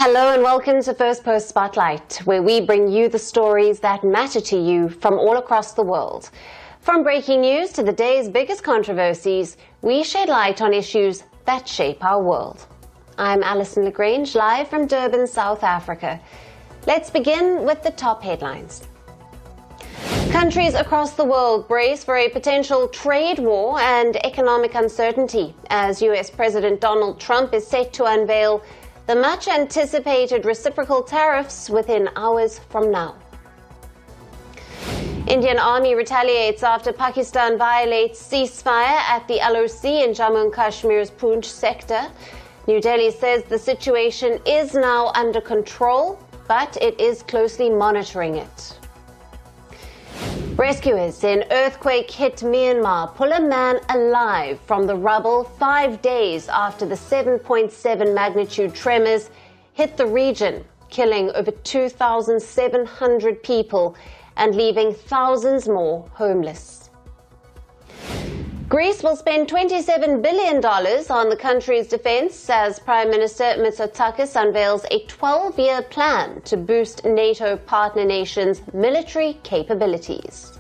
Hello and welcome to Firstpost Spotlight, where we bring you the stories that matter to you from all across the world. From breaking news to the day's biggest controversies, we shed light on issues that shape our world. I'm Alison Lagrange, live from Durban, South Africa. Let's begin with the top headlines. Countries across the world brace for a potential trade war and economic uncertainty as US President Donald Trump is set to unveil the much-anticipated reciprocal tariffs within hours from now. Indian Army retaliates after Pakistan violates ceasefire at the LOC in Jammu and Kashmir's Poonch sector. New Delhi says the situation is now under control, but it is closely monitoring it. Rescuers in earthquake-hit Myanmar pull a man alive from the rubble 5 days after the 7.7 magnitude tremors hit the region, killing over 2,700 people and leaving thousands more homeless. Greece will spend $27 billion on the country's defense as Prime Minister Mitsotakis unveils a 12-year plan to boost NATO partner nations' military capabilities.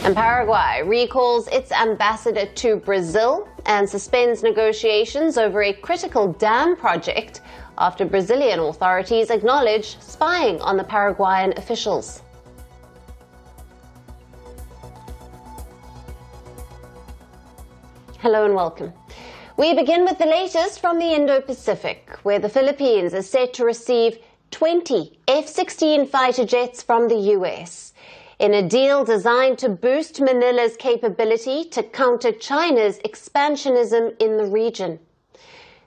And Paraguay recalls its ambassador to Brazil and suspends negotiations over a critical dam project after Brazilian authorities acknowledge spying on the Paraguayan officials. Hello and welcome. We begin with the latest from the Indo-Pacific, where the Philippines is set to receive 20 F-16 fighter jets from the US in a deal designed to boost Manila's capability to counter China's expansionism in the region.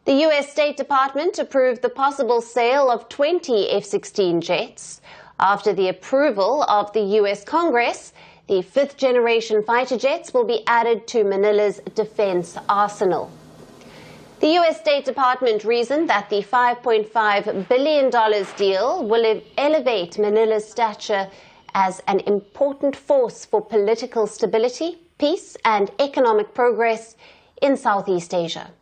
The US State Department approved the possible sale of 20 F-16 jets. After the approval of the US Congress, the fifth-generation fighter jets will be added to Manila's defense arsenal. The U.S. State Department reasoned that the $5.5 billion deal will elevate Manila's stature as an important force for political stability, peace, and economic progress in Southeast Asia.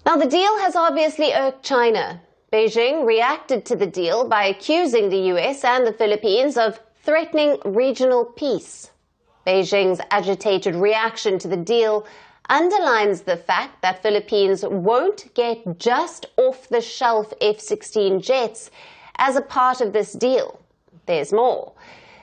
Now, the deal has obviously irked China. Beijing reacted to the deal by accusing the U.S. and the Philippines of threatening regional peace. Beijing's agitated reaction to the deal underlines the fact that Philippines won't get just off-the-shelf F-16 jets as a part of this deal. There's more.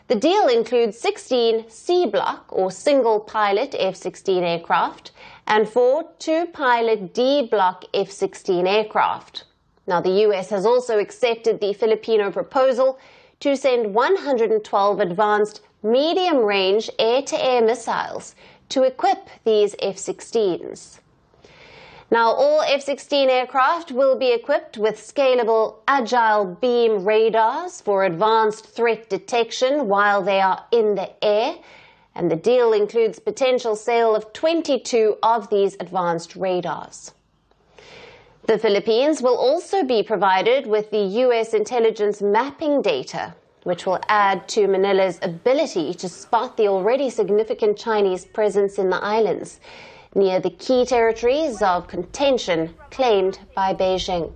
The deal includes 16 C-block or single-pilot F-16 aircraft and 4 two-pilot D-block F-16 aircraft. Now, the U.S. has also accepted the Filipino proposal to send 112 advanced medium-range air-to-air missiles to equip these F-16s. Now, all F-16 aircraft will be equipped with scalable agile beam radars for advanced threat detection while they are in the air, and the deal includes potential sale of 22 of these advanced radars. The Philippines will also be provided with the U.S. intelligence mapping data, which will add to Manila's ability to spot the already significant Chinese presence in the islands, near the key territories of contention claimed by Beijing.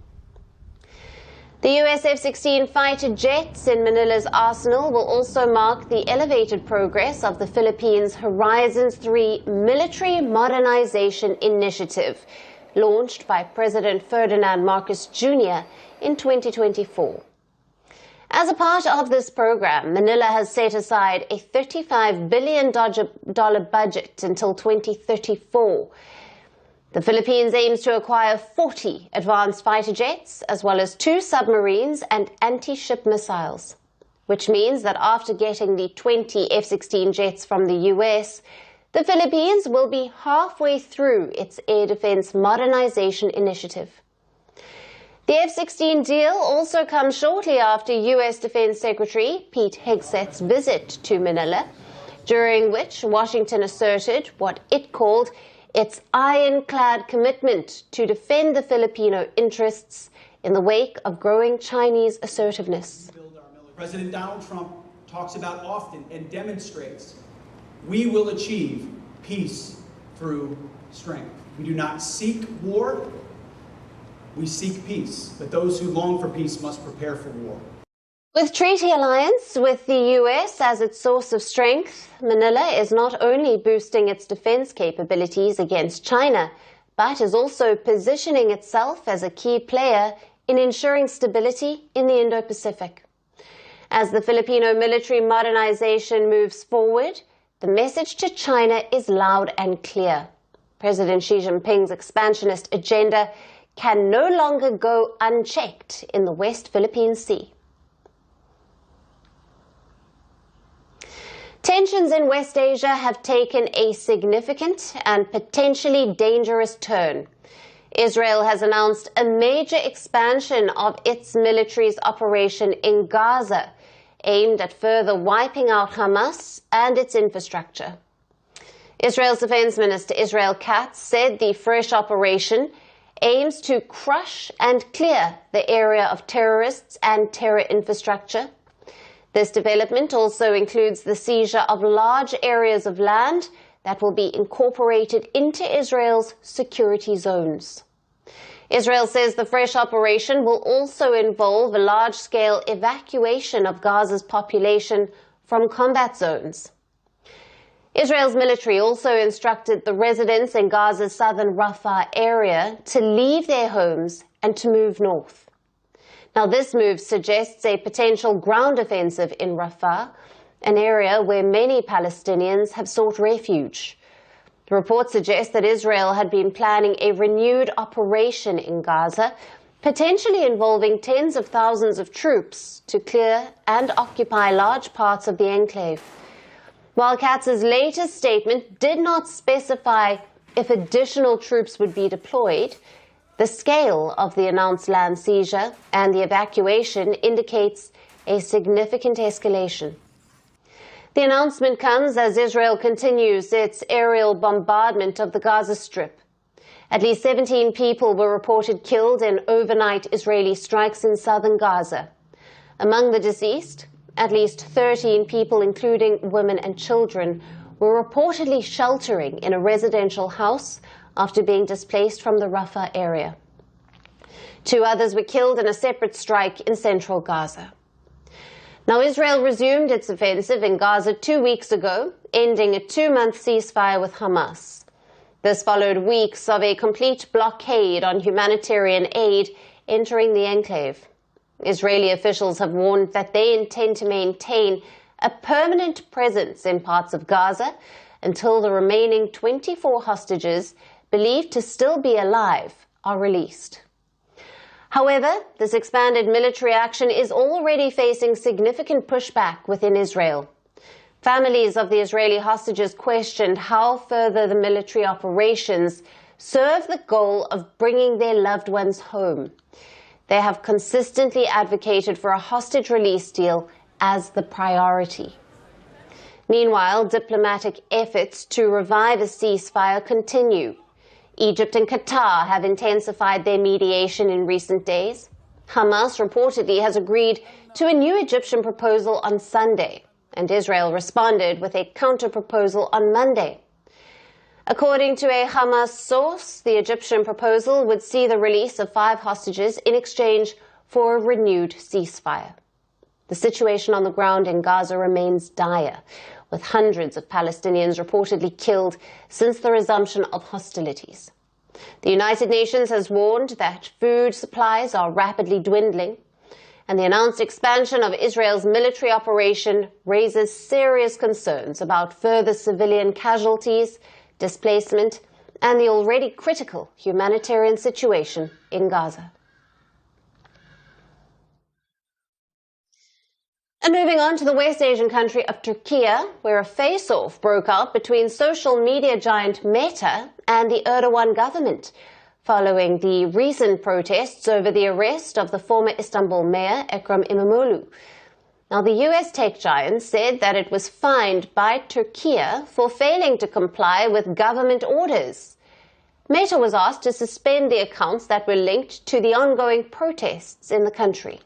The U.S. F-16 fighter jets in Manila's arsenal will also mark the elevated progress of the Philippines' Horizons 3 military modernization initiative, launched by President Ferdinand Marcos Jr. in 2024. As a part of this program, Manila has set aside a $35 billion budget until 2034. The Philippines aims to acquire 40 advanced fighter jets, as well as 2 submarines and anti-ship missiles, which means that after getting the 20 F-16 jets from the US, the Philippines will be halfway through its air defense modernization initiative. The F-16 deal also comes shortly after U.S. Defense Secretary Pete Hegseth's visit to Manila, during which Washington asserted what it called its ironclad commitment to defend the Filipino interests in the wake of growing Chinese assertiveness. President Donald Trump talks about often and demonstrates we will achieve peace through strength. We do not seek war. We seek peace, but those who long for peace must prepare for war. With treaty alliance with the US as its source of strength, Manila is not only boosting its defense capabilities against China, but is also positioning itself as a key player in ensuring stability in the Indo-Pacific. As the Filipino military modernization moves forward, the message to China is loud and clear. President Xi Jinping's expansionist agenda can no longer go unchecked in the West Philippine Sea. Tensions in West Asia have taken a significant and potentially dangerous turn. Israel has announced a major expansion of its military's operation in Gaza, aimed at further wiping out Hamas and its infrastructure. Israel's Defense Minister Israel Katz said the fresh operation aims to crush and clear the area of terrorists and terror infrastructure. This development also includes the seizure of large areas of land that will be incorporated into Israel's security zones. Israel says the fresh operation will also involve a large-scale evacuation of Gaza's population from combat zones. Israel's military also instructed the residents in Gaza's southern Rafah area to leave their homes and to move north. Now, this move suggests a potential ground offensive in Rafah, an area where many Palestinians have sought refuge. The report suggests that Israel had been planning a renewed operation in Gaza, potentially involving tens of thousands of troops to clear and occupy large parts of the enclave. While Katz's latest statement did not specify if additional troops would be deployed, the scale of the announced land seizure and the evacuation indicates a significant escalation. The announcement comes as Israel continues its aerial bombardment of the Gaza Strip. At least 17 people were reported killed in overnight Israeli strikes in southern Gaza. Among the deceased, at least 13 people, including women and children, were reportedly sheltering in a residential house after being displaced from the Rafah area. 2 others were killed in a separate strike in central Gaza. Now, Israel resumed its offensive in Gaza 2 weeks ago, ending a 2-month ceasefire with Hamas. This followed weeks of a complete blockade on humanitarian aid entering the enclave. Israeli officials have warned that they intend to maintain a permanent presence in parts of Gaza until the remaining 24 hostages, believed to still be alive, are released. However, this expanded military action is already facing significant pushback within Israel. Families of the Israeli hostages questioned how further the military operations serve the goal of bringing their loved ones home. They have consistently advocated for a hostage release deal as the priority. Meanwhile, diplomatic efforts to revive a ceasefire continue. Egypt and Qatar have intensified their mediation in recent days. Hamas reportedly has agreed to a new Egyptian proposal on Sunday, and Israel responded with a counter-proposal on Monday. According to a Hamas source, the Egyptian proposal would see the release of 5 hostages in exchange for a renewed ceasefire. The situation on the ground in Gaza remains dire, with hundreds of Palestinians reportedly killed since the resumption of hostilities. The United Nations has warned that food supplies are rapidly dwindling, and the announced expansion of Israel's military operation raises serious concerns about further civilian casualties, displacement, and the already critical humanitarian situation in Gaza. And moving on to the West Asian country of Turkey, where a face-off broke out between social media giant Meta and the Erdogan government, following the recent protests over the arrest of the former Istanbul mayor, Ekrem İmamoğlu. Now, the US tech giant said that it was fined by Turkey for failing to comply with government orders. Meta was asked to suspend the accounts that were linked to the ongoing protests in the country.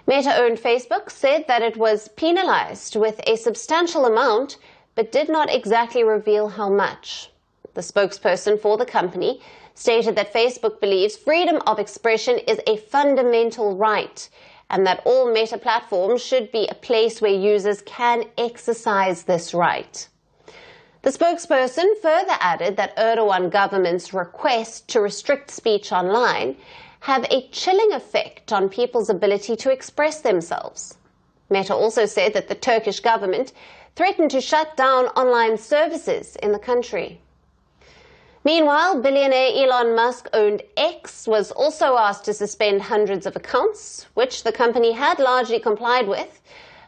Meta-owned Facebook said that it was penalized with a substantial amount, but did not exactly reveal how much. The spokesperson for the company stated that Facebook believes freedom of expression is a fundamental right and that all Meta platforms should be a place where users can exercise this right. The spokesperson further added that Erdogan government's request to restrict speech online have a chilling effect on people's ability to express themselves. Meta also said that the Turkish government threatened to shut down online services in the country. Meanwhile, billionaire Elon Musk-owned X was also asked to suspend hundreds of accounts, which the company had largely complied with.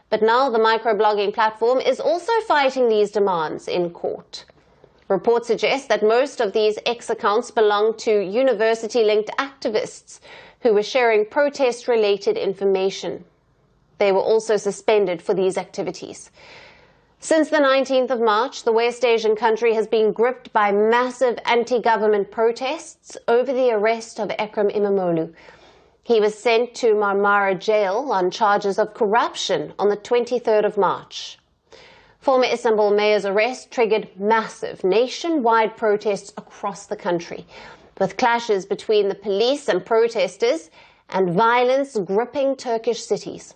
But now the microblogging platform is also fighting these demands in court. Reports suggest that most of these X accounts belong to university-linked activists who were sharing protest-related information. They were also suspended for these activities. Since the 19th of March, the West Asian country has been gripped by massive anti-government protests over the arrest of Ekrem İmamoğlu. He was sent to Marmara jail on charges of corruption on the 23rd of March. Former Istanbul mayor's arrest triggered massive nationwide protests across the country, with clashes between the police and protesters and violence gripping Turkish cities.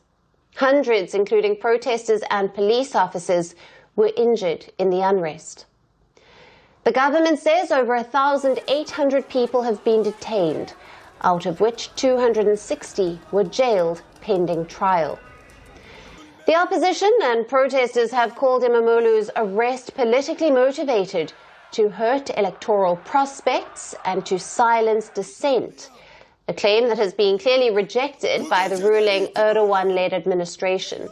Hundreds, including protesters and police officers, were injured in the unrest. The government says over 1,800 people have been detained, out of which 260 were jailed pending trial. The opposition and protesters have called İmamoğlu's arrest politically motivated to hurt electoral prospects and to silence dissent, a claim that has been clearly rejected by the ruling Erdogan-led administration.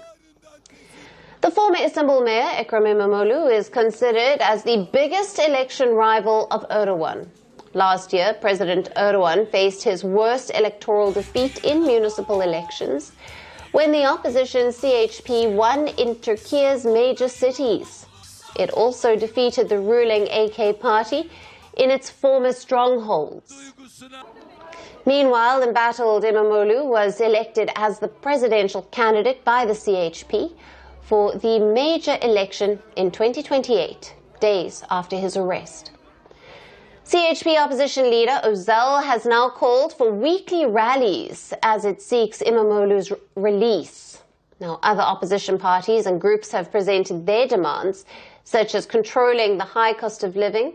The former Istanbul mayor, Ekrem İmamoğlu, is considered as the biggest election rival of Erdogan. Last year, President Erdogan faced his worst electoral defeat in municipal elections when the opposition CHP won in Turkey's major cities. It also defeated the ruling AK party in its former strongholds. Meanwhile, embattled İmamoğlu was elected as the presidential candidate by the CHP for the major election in 2028, days after his arrest. CHP opposition leader Özel has now called for weekly rallies as it seeks İmamoğlu's release. Now, other opposition parties and groups have presented their demands, such as controlling the high cost of living,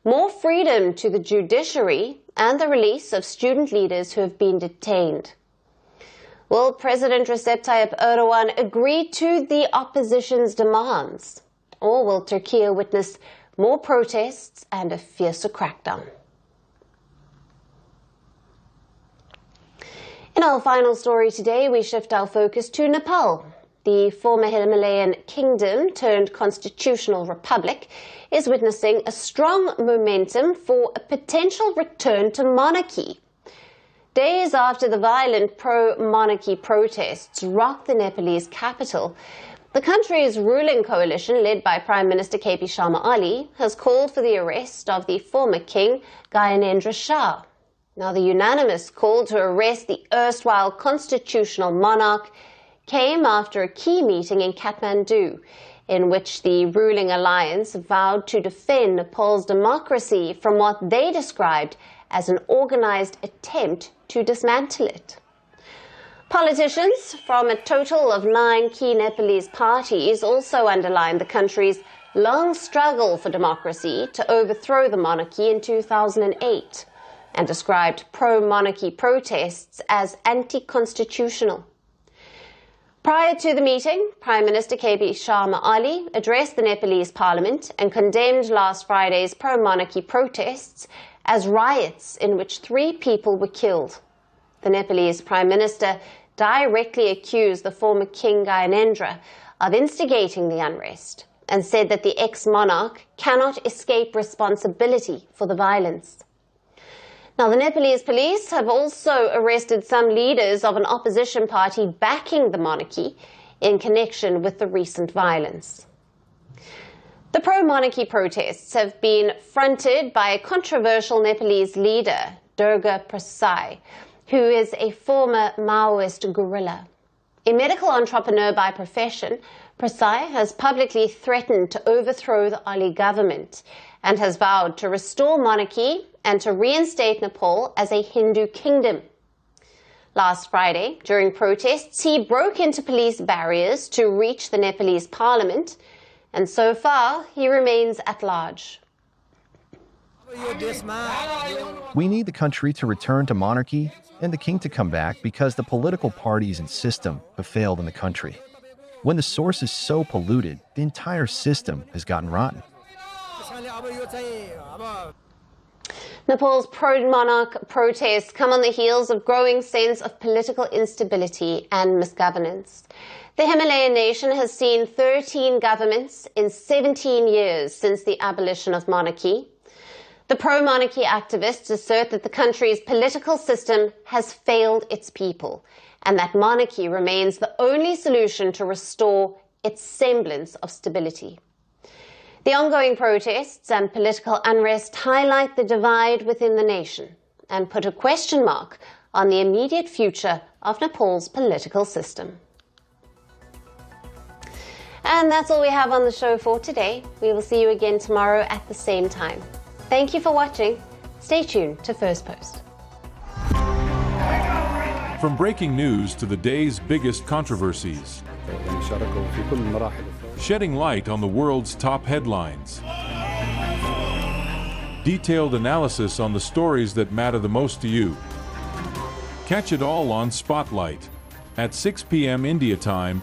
more freedom to the judiciary, and the release of student leaders who have been detained. Will President Recep Tayyip Erdogan agree to the opposition's demands? Or will Turkey witness more protests and a fiercer crackdown? In our final story today, we shift our focus to Nepal. The former Himalayan kingdom turned constitutional republic is witnessing a strong momentum for a potential return to monarchy. Days after the violent pro-monarchy protests rocked the Nepalese capital, the country's ruling coalition, led by Prime Minister KP Sharma Ali, has called for the arrest of the former king, Gyanendra Shah. Now, the unanimous call to arrest the erstwhile constitutional monarch came after a key meeting in Kathmandu, in which the ruling alliance vowed to defend Nepal's democracy from what they described as an organized attempt to dismantle it. Politicians from a total of 9 key Nepalese parties also underlined the country's long struggle for democracy to overthrow the monarchy in 2008 and described pro-monarchy protests as anti-constitutional. Prior to the meeting, Prime Minister KP Sharma Ali addressed the Nepalese parliament and condemned last Friday's pro-monarchy protests as riots in which 3 people were killed. The Nepalese Prime Minister directly accused the former King Gyanendra of instigating the unrest and said that the ex-monarch cannot escape responsibility for the violence. Now, the Nepalese police have also arrested some leaders of an opposition party backing the monarchy in connection with the recent violence. The pro-monarchy protests have been fronted by a controversial Nepalese leader, Durga Prasad, who is a former Maoist guerrilla. A medical entrepreneur by profession, Prasad has publicly threatened to overthrow the Ali government and has vowed to restore monarchy and to reinstate Nepal as a Hindu kingdom. Last Friday, during protests, he broke into police barriers to reach the Nepalese parliament, and so far he remains at large. We need the country to return to monarchy and the king to come back because the political parties and system have failed in the country. When the source is so polluted, the entire system has gotten rotten. Nepal's pro-monarch protests come on the heels of growing sense of political instability and misgovernance. The Himalayan nation has seen 13 governments in 17 years since the abolition of monarchy. The pro-monarchy activists assert that the country's political system has failed its people and that monarchy remains the only solution to restore its semblance of stability. The ongoing protests and political unrest highlight the divide within the nation and put a question mark on the immediate future of Nepal's political system. And that's all we have on the show for today. We will see you again tomorrow at the same time. Thank you for watching. Stay tuned to First Post. From breaking news to the day's biggest controversies, shedding light on the world's top headlines, detailed analysis on the stories that matter the most to you. Catch it all on Spotlight at 6 p.m. India time.